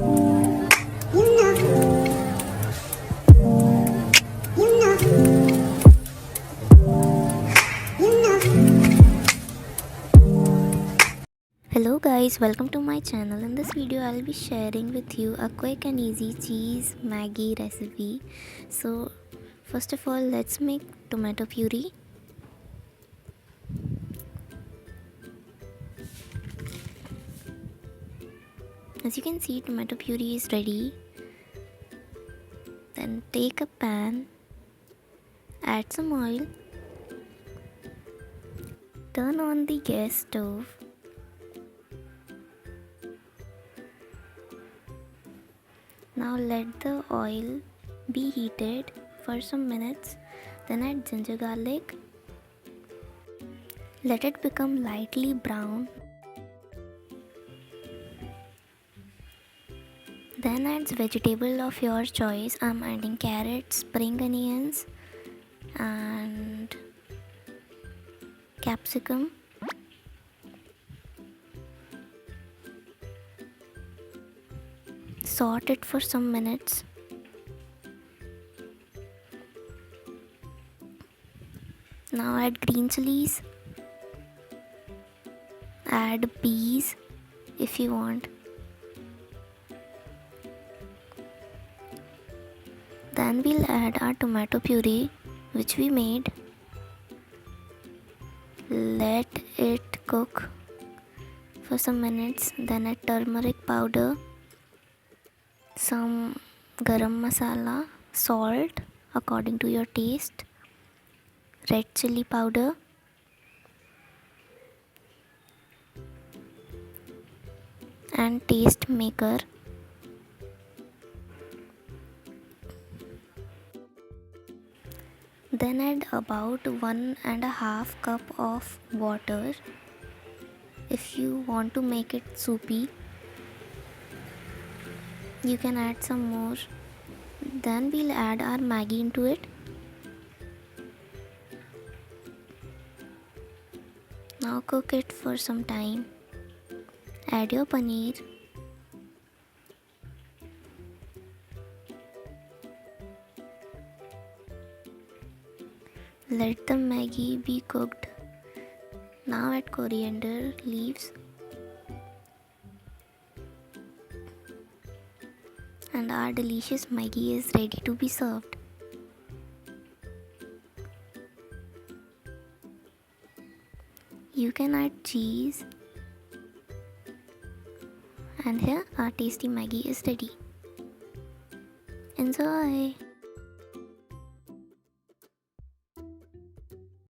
Hello guys, welcome to my channel. In this video I'll be sharing with you a quick and easy cheese maggi recipe. So first of all, let's make tomato puree. As you can see, tomato puree is ready. Then take a pan, add some oil, turn on the gas stove. Now let the oil be heated for some minutes. Then add ginger garlic. Let it become lightly brown. Then add vegetable of your choice. I'm adding carrots, spring onions and capsicum. Saute it for some minutes. Now add green chilies. Add peas if you want. Then we'll add our tomato puree which we made. Let it cook for some minutes. Then add turmeric powder, some garam masala, salt according to your taste, red chili powder, and taste maker. Then add about 1.5 cup of water if you want to make it soupy. You can add some more. Then we'll add our maggi into it. Now cook it for some time. Add your paneer. Let the maggi be cooked. Now add coriander leaves. And our delicious maggi is ready to be served. You can add cheese. And here our tasty maggi is ready. Enjoy!